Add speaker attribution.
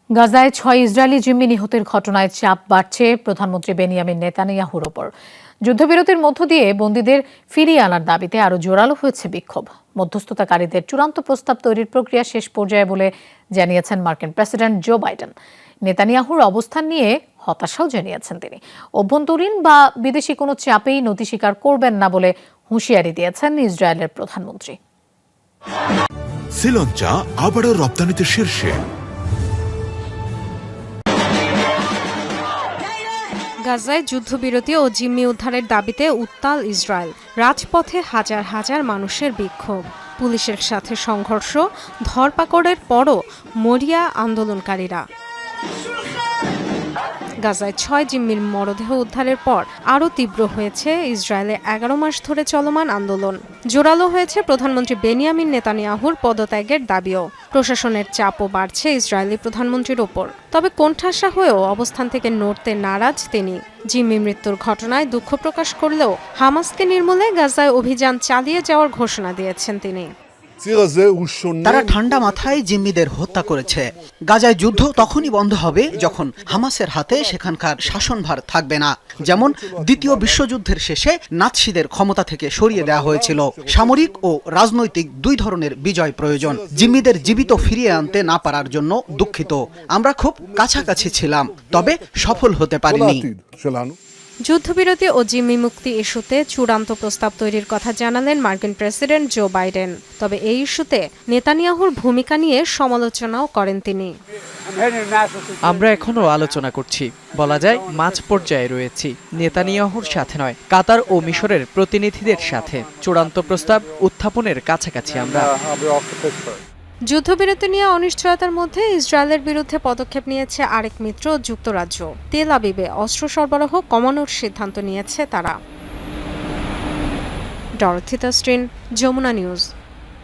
Speaker 1: গাজায় ৬ ইসরায়েলি জিম্মি নিহতের ঘটনায় চাপ বাড়ছে প্রধানমন্ত্রী বেনিয়ামিন নেতানিয়াহুর ওপর। যুদ্ধবিরতির মধ্য দিয়ে বন্দীদের ফিরিয়ে আনার দাবিতে আরও জোরালো হয়েছে বিক্ষোভ। মধ্যস্থতাকারীদের চূড়ান্ত প্রস্তাব তৈরির প্রক্রিয়া শেষ পর্যায়ে বলে জানিয়েছেন মার্কিন প্রেসিডেন্ট জো বাইডেন। নেতানিয়াহুর অবস্থান নিয়ে হতাশাও জানিয়েছেন তিনি। অভ্যন্তরীণ বা বিদেশি কোনো চাপেই নতি স্বীকার করবেন না বলে হুঁশিয়ারি দিয়েছেন ইসরায়েলের প্রধানমন্ত্রী।
Speaker 2: শ্রীলঙ্কা আবারও রপ্তানিতে শীর্ষে।
Speaker 3: গাজায় যুদ্ধবিরতি ও জিম্মি উদ্ধারের দাবিতে উত্তাল ইসরায়েল। রাজপথে হাজার হাজার মানুষের বিক্ষোভ, পুলিশের সাথে সংঘর্ষ, ধরপাকড়ের পরও মরিয়া আন্দোলনকারীরা। গাজায় ৬ জিম্মির মরদেহ উদ্ধারের পর আরও তীব্র হয়েছে ইসরায়েলে ১১ মাস ধরে চলমান আন্দোলন। জোরালো হয়েছে প্রধানমন্ত্রী বেনিয়ামিন নেতানিয়াহুর পদত্যাগের দাবিও। প্রশাসনের চাপও বাড়ছে ইসরায়েলি প্রধানমন্ত্রীর ওপর। তবে কোণঠাসা হয়েও অবস্থান থেকে নড়তে নারাজ তিনি। জিম্মি মৃত্যুর ঘটনায় দুঃখ প্রকাশ করলেও হামাসকে নির্মূলে গাজায় অভিযান চালিয়ে যাওয়ার ঘোষণা দিয়েছেন তিনি।
Speaker 4: তারা ঠান্ডা মাথায় জিম্মিদের হত্যা করেছে। গাজায় যুদ্ধ তখনই বন্ধ হবে যখন হামাসের হাতে সেখানকার শাসনভার থাকবে না। যেমন দ্বিতীয় বিশ্বযুদ্ধের শেষে নাৎসিদের ক্ষমতা থেকে সরিয়ে দেওয়া হয়েছিল। সামরিক ও রাজনৈতিক দুই ধরনের বিজয় প্রয়োজন। জিম্মিদের জীবিত ফিরিয়ে আনতে না পারার জন্য দুঃখিত। আমরা খুব কাছাকাছি ছিলাম, তবে সফল হতে পারিনি।
Speaker 3: যুদ্ধবিরতি ও জিম্মি মুক্তি ইস্যুতে চূড়ান্ত প্রস্তাব তৈরির কথা জানালেন মার্কিন প্রেসিডেন্ট জো বাইডেন। তবে এই ইস্যুতে নেতানিয়াহুর ভূমিকা নিয়ে সমালোচনাও করেন তিনি।
Speaker 5: আমরা এখনো আলোচনা করছি, বলা যায় মাঝ পর্যায়ে রয়েছি। নেতানিয়াহুর সাথে নয়, কাতার ও মিশরের প্রতিনিধিদের সাথে চূড়ান্ত প্রস্তাব উত্থাপনের কাছাকাছি আমরা।
Speaker 3: যুদ্ধবিরতি নিয়ে অনিশ্চয়তার মধ্যে ইসরায়েলের বিরুদ্ধে পদক্ষেপ নিয়েছে আরেক মিত্র যুক্তরাজ্য। তেল আবিবে অস্ত্র সরবরাহ কমানোর সিদ্ধান্ত নিয়েছে তারা। Dorothy Tasrin, Jamuna news.